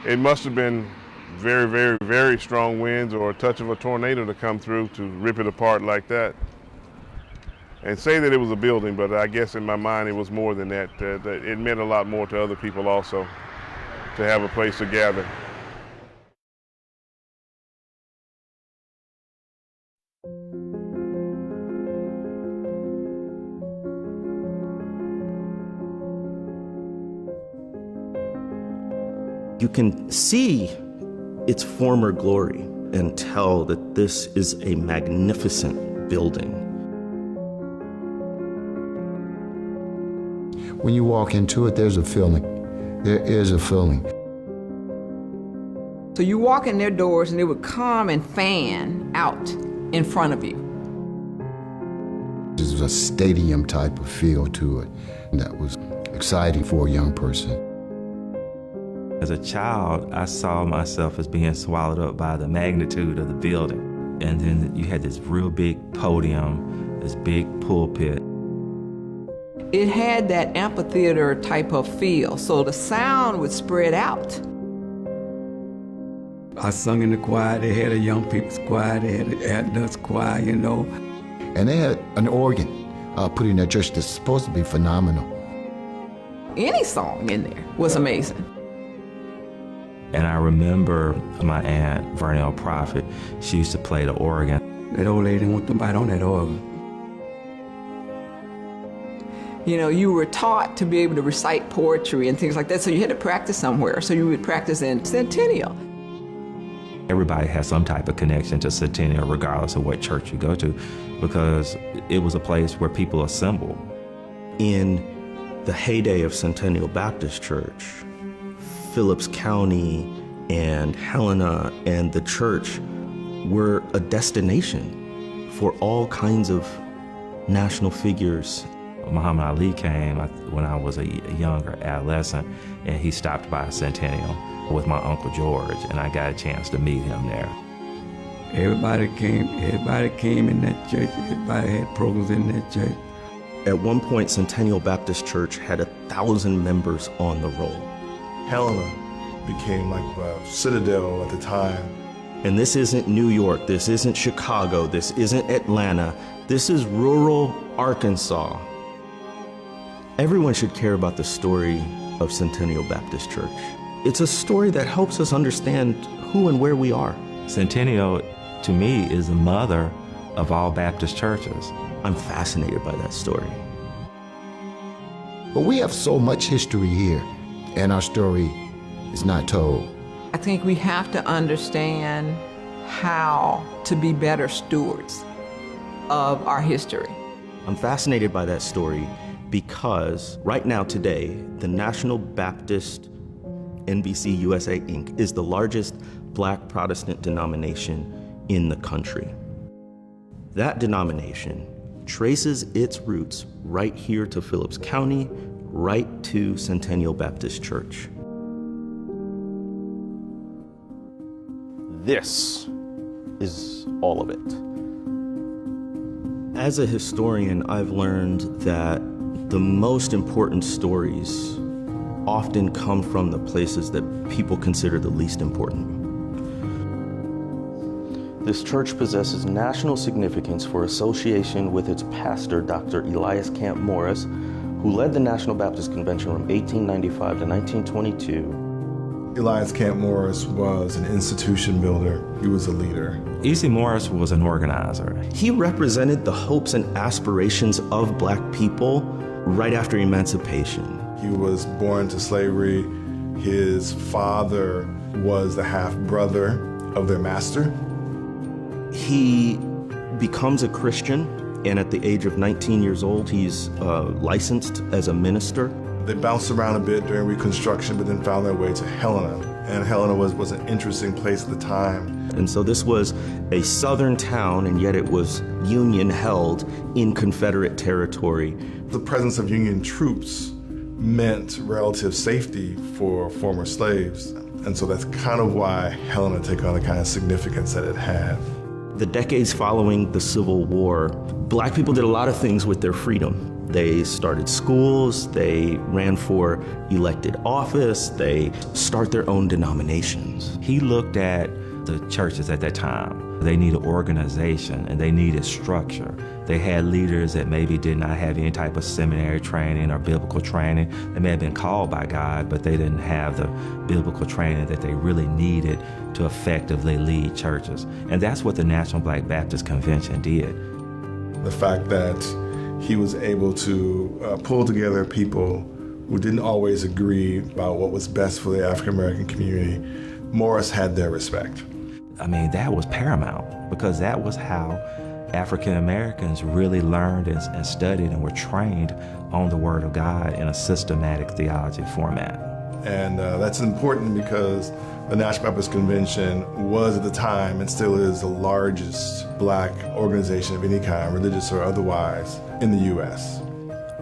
It must have been very, very, very strong winds or a touch of a tornado to come through to rip it apart like that. And say that it was a building, but I guess in my mind it was more than that. It meant a lot more to other people also to have a place to gather. You can see its former glory and tell that this is a magnificent building. When you walk into it, there's a feeling. There is a feeling. So you walk in their doors and it would come and fan out in front of you. There's a stadium type of feel to it that was exciting for a young person. As a child, I saw myself as being swallowed up by the magnitude of the building. And then you had this real big podium, this big pulpit. It had that amphitheater type of feel, so the sound would spread out. I sung in the choir. They had a young people's choir. They had an adults choir, you know. And they had an organ put in their church that's supposed to be phenomenal. Any song in there was amazing. And I remember my aunt, Vernell Prophet, she used to play the organ. That old lady didn't want to bite on that organ. You know, you were taught to be able to recite poetry and things like that, so you had to practice somewhere. So you would practice in Centennial. Everybody has some type of connection to Centennial, regardless of what church you go to, because it was a place where people assembled. In the heyday of Centennial Baptist Church, Phillips County and Helena and the church were a destination for all kinds of national figures. Muhammad Ali came when I was a younger adolescent, and he stopped by Centennial with my Uncle George, and I got a chance to meet him there. Everybody came in that church. Everybody had programs in that church. At one point, Centennial Baptist Church had 1,000 members on the roll. Helena became like a citadel at the time. And this isn't New York, this isn't Chicago, this isn't Atlanta, this is rural Arkansas. Everyone should care about the story of Centennial Baptist Church. It's a story that helps us understand who and where we are. Centennial, to me, is the mother of all Baptist churches. I'm fascinated by that story. But we have so much history here, and our story is not told. I think we have to understand how to be better stewards of our history. I'm fascinated by that story because right now, today, the National Baptist NBC USA Inc. is the largest Black Protestant denomination in the country. That denomination traces its roots right here to Phillips County, right to Centennial Baptist Church. This is all of it. As a historian, I've learned that the most important stories often come from the places that people consider the least important. This church possesses national significance for association with its pastor, Dr. Elias Camp Morris, who led the National Baptist Convention from 1895 to 1922. Elias Camp Morris was an institution builder. He was a leader. E.C. Morris was an organizer. He represented the hopes and aspirations of Black people right after emancipation. He was born to slavery. His father was the half-brother of their master. He becomes a Christian, and at the age of 19 years old, he's licensed as a minister. They bounced around a bit during Reconstruction, but then found their way to Helena. And Helena was an interesting place at the time. And so this was a southern town, and yet it was Union held in Confederate territory. The presence of Union troops meant relative safety for former slaves. And so that's kind of why Helena took on the kind of significance that it had. The decades following the Civil War, Black people did a lot of things with their freedom. They started schools, they ran for elected office, they start their own denominations. He looked at the churches at that time. They needed organization and they needed structure. They had leaders that maybe did not have any type of seminary training or biblical training. They may have been called by God, but they didn't have the biblical training that they really needed to effectively lead churches. And that's what the National Black Baptist Convention did. The fact that he was able to pull together people who didn't always agree about what was best for the African American community, Morris had their respect. I mean, that was paramount because that was how African Americans really learned and studied and were trained on the Word of God in a systematic theology format. And that's important because the National Baptist Convention was at the time and still is the largest black organization of any kind, religious or otherwise, in the U.S.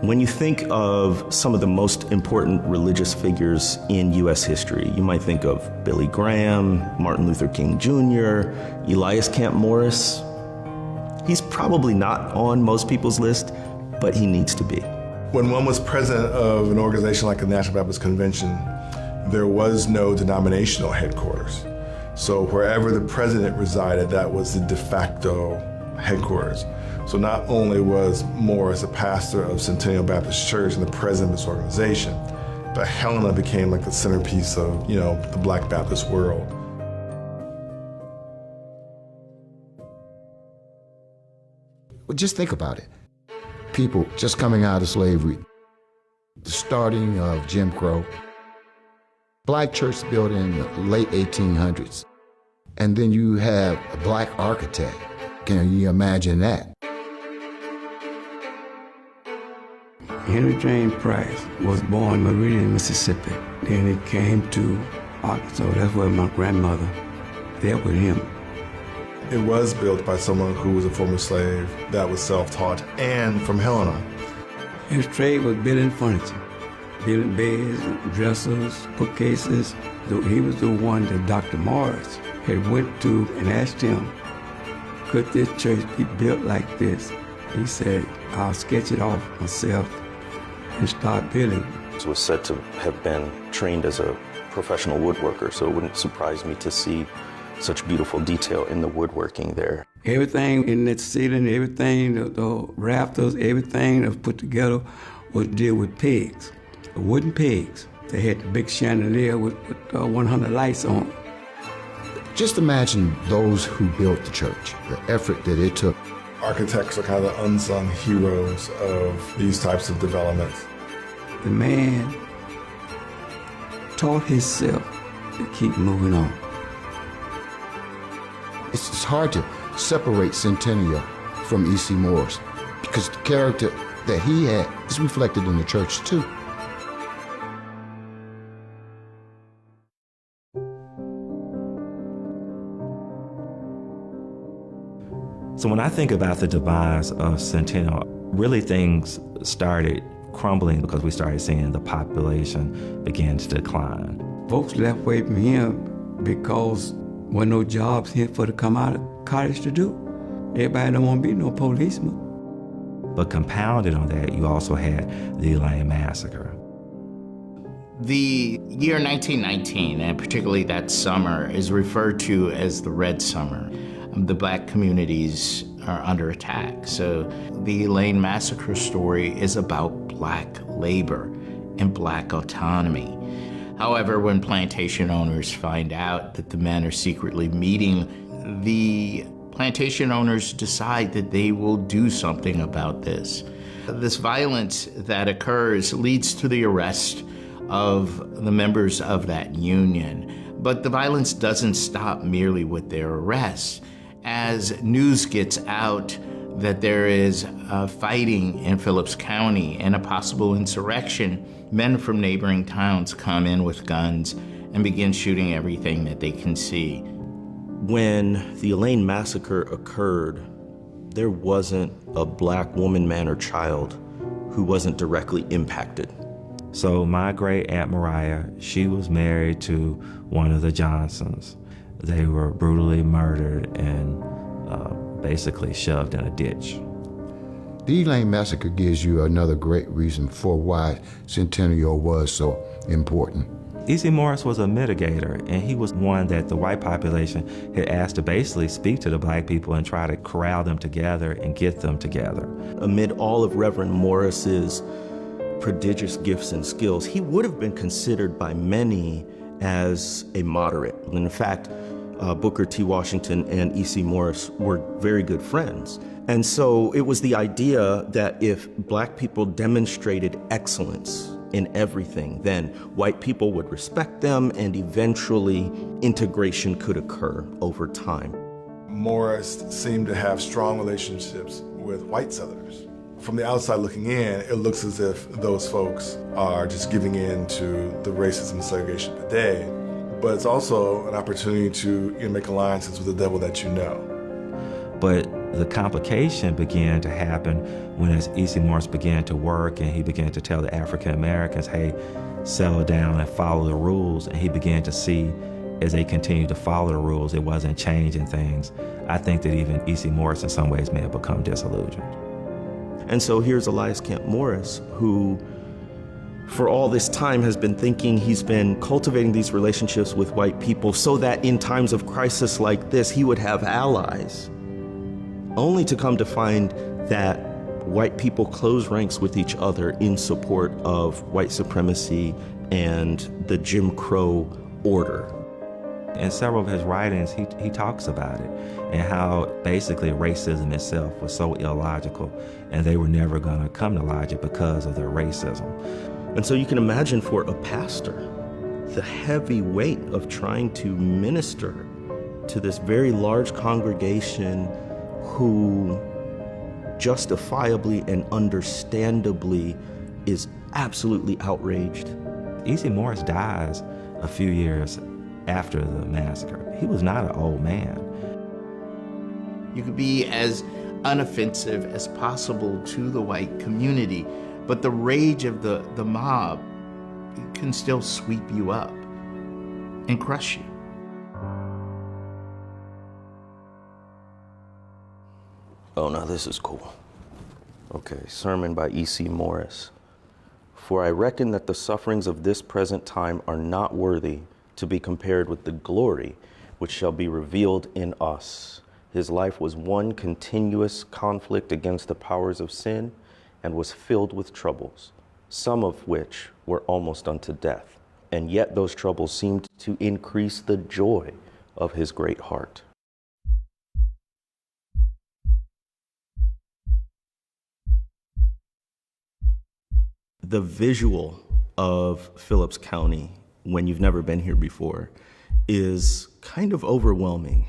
When you think of some of the most important religious figures in U.S. history, you might think of Billy Graham, Martin Luther King Jr., Elias Camp Morris. He's probably not on most people's list, but he needs to be. When one was president of an organization like the National Baptist Convention, there was no denominational headquarters. So wherever the president resided, that was the de facto headquarters. So not only was Morris a pastor of Centennial Baptist Church and the president of this organization, but Helena became like the centerpiece of, the Black Baptist world. Well, just think about it. People just coming out of slavery, the starting of Jim Crow, black church built in the late 1800s, and then you have a black architect. Can you imagine that? Henry James Price was born in Meridian, Mississippi. Then he came to Arkansas. That's where my grandmother, there with him. It was built by someone who was a former slave that was self-taught and from Helena. His trade was building furniture, building beds, dressers, bookcases. He was the one that Dr. Morris had went to and asked him, could this church be built like this? He said, I'll sketch it off myself and start building. He was said to have been trained as a professional woodworker, so it wouldn't surprise me to see such beautiful detail in the woodworking there. Everything in that ceiling, everything, the rafters, everything that was put together was dealt with pegs, wooden pegs. They had the big chandelier with 100 lights on it. Just imagine those who built the church, the effort that it took. Architects are kind of the unsung heroes of these types of developments. The man taught himself to keep moving on. It's hard to separate Centennial from E.C. Morris because the character that he had is reflected in the church too. So when I think about the demise of Centennial, really things started crumbling because we started seeing the population begin to decline. Folks left away from him because there were no jobs here for to come out of college to do. Everybody don't want to be no policeman. But compounded on that, you also had the Elaine Massacre. The year 1919, and particularly that summer, is referred to as the Red Summer. The black communities are under attack. So the Elaine Massacre story is about black labor and black autonomy. However, when plantation owners find out that the men are secretly meeting, the plantation owners decide that they will do something about this. This violence that occurs leads to the arrest of the members of that union. But the violence doesn't stop merely with their arrest. As news gets out that there is fighting in Phillips County and a possible insurrection, men from neighboring towns come in with guns and begin shooting everything that they can see. When the Elaine Massacre occurred, there wasn't a black woman, man, or child who wasn't directly impacted. So my great Aunt Mariah, she was married to one of the Johnsons. They were brutally murdered and basically shoved in a ditch. The Elaine Massacre gives you another great reason for why Centennial was so important. E.C. Morris was a mitigator, and he was one that the white population had asked to basically speak to the black people and try to corral them together and get them together. Amid all of Reverend Morris's prodigious gifts and skills, he would have been considered by many as a moderate. In fact, Booker T. Washington and E.C. Morris were very good friends. And so it was the idea that if black people demonstrated excellence in everything, then white people would respect them and eventually integration could occur over time. Morris seemed to have strong relationships with white Southerners. From the outside looking in, it looks as if those folks are just giving in to the racism and segregation of the day, but it's also an opportunity to make alliances with the devil that you know. But the complication began to happen when as E.C. Morris began to work and he began to tell the African Americans, hey, settle down and follow the rules. And he began to see as they continued to follow the rules, it wasn't changing things. I think that even E.C. Morris in some ways may have become disillusioned. And so here's Elias Camp Morris, who for all this time has been thinking he's been cultivating these relationships with white people so that in times of crisis like this, he would have allies, only to come to find that white people close ranks with each other in support of white supremacy and the Jim Crow order. In several of his writings, he talks about it and how basically racism itself was so illogical and they were never going to come to logic because of their racism. And so you can imagine for a pastor, the heavy weight of trying to minister to this very large congregation who justifiably and understandably is absolutely outraged. E.C. Morris dies a few years after the massacre. He was not an old man. You could be as unoffensive as possible to the white community, but the rage of the mob can still sweep you up and crush you. Oh, now this is cool. Okay, sermon by E.C. Morris. For I reckon that the sufferings of this present time are not worthy to be compared with the glory which shall be revealed in us. His life was one continuous conflict against the powers of sin and was filled with troubles, some of which were almost unto death. And yet those troubles seemed to increase the joy of his great heart. The visual of Phillips County, when you've never been here before, is kind of overwhelming.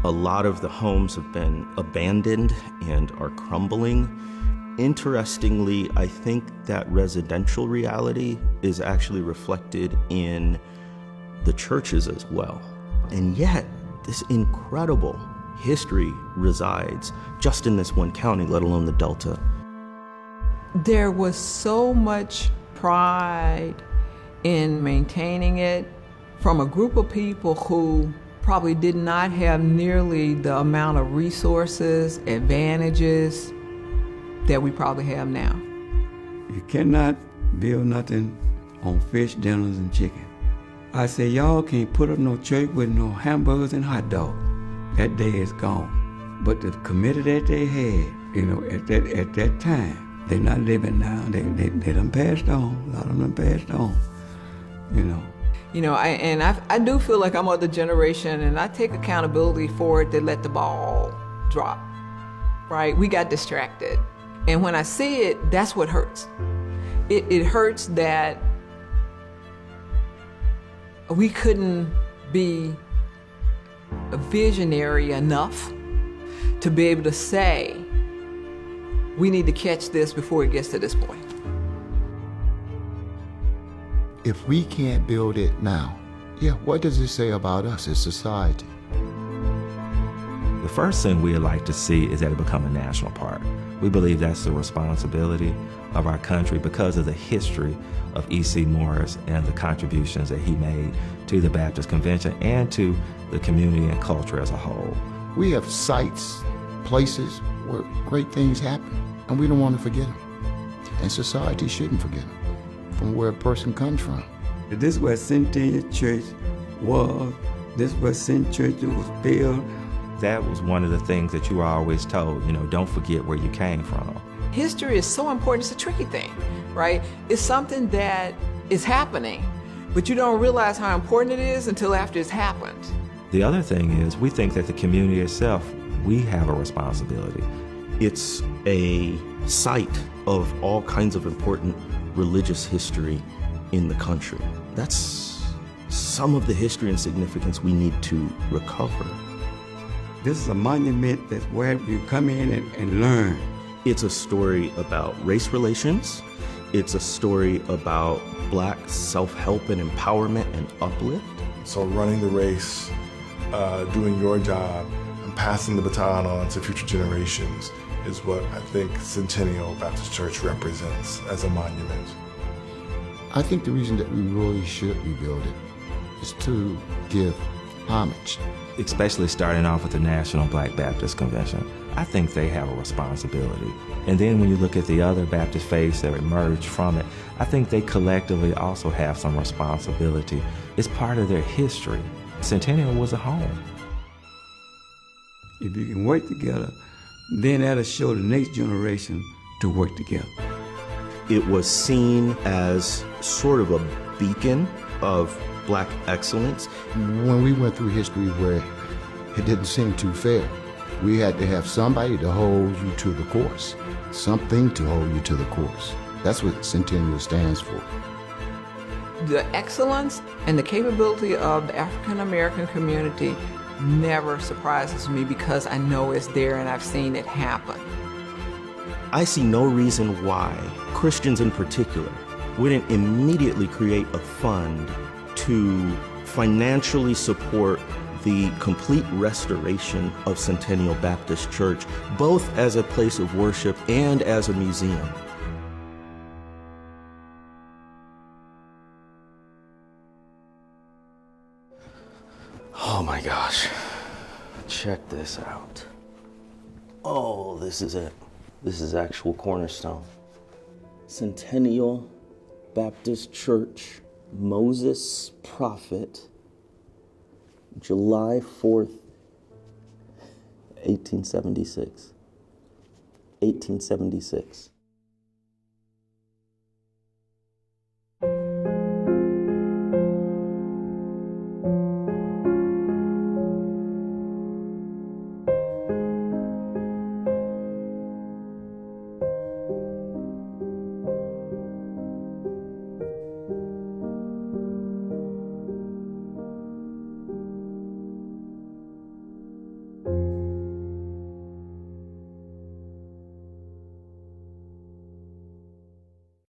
A lot of the homes have been abandoned and are crumbling. Interestingly, I think that residential reality is actually reflected in the churches as well. And yet, this incredible history resides just in this one county, let alone the Delta. There was so much pride in maintaining it from a group of people who probably did not have nearly the amount of resources, advantages that we probably have now. You cannot build nothing on fish, dinners, and chicken. I say, y'all can't put up no church with no hamburgers and hot dogs. That day is gone. But the committee that they had, at that time, they're not living now. They done passed on. A lot of them passed on, I do feel like I'm of the generation, and I take accountability for it, that let the ball drop, right? We got distracted. And when I see it, that's what hurts. It hurts that we couldn't be visionary enough to be able to say, we need to catch this before it gets to this point. If we can't build it now, what does it say about us as society? The first thing we'd like to see is that it become a national park. We believe that's the responsibility of our country because of the history of E.C. Morris and the contributions that he made to the Baptist Convention and to the community and culture as a whole. We have sites, places where great things happen, and we don't want to forget them. And society shouldn't forget them, from where a person comes from. This is where Centennial Church was. This is where Centennial Church was built. That was one of the things that you were always told, don't forget where you came from. History is so important. It's a tricky thing, right? It's something that is happening, but you don't realize how important it is until after it's happened. The other thing is, we think that the community itself, we have a responsibility. It's a site of all kinds of important religious history in the country. That's some of the history and significance we need to recover. This is a monument that's where you come in and learn. It's a story about race relations. It's a story about Black self-help and empowerment and uplift. So running the race, doing your job, and passing the baton on to future generations is what I think Centennial Baptist Church represents as a monument. I think the reason that we really should rebuild it is to give homage. Especially starting off with the National Black Baptist Convention. I think they have a responsibility. And then when you look at the other Baptist faiths that emerged from it, I think they collectively also have some responsibility. It's part of their history. Centennial was a home. If you can work together, then that'll show the next generation to work together. It was seen as sort of a beacon of Black excellence. When we went through history where it didn't seem too fair, we had to have somebody to hold you to the course, something to hold you to the course. That's what Centennial stands for. The excellence and the capability of the African American community never surprises me because I know it's there and I've seen it happen. I see no reason why Christians in particular wouldn't immediately create a fund to financially support the complete restoration of Centennial Baptist Church, both as a place of worship and as a museum. Oh my gosh, check this out. Oh, this is it. This is actual cornerstone. Centennial Baptist Church, Moses Prophet, July 4th, 1876. 1876.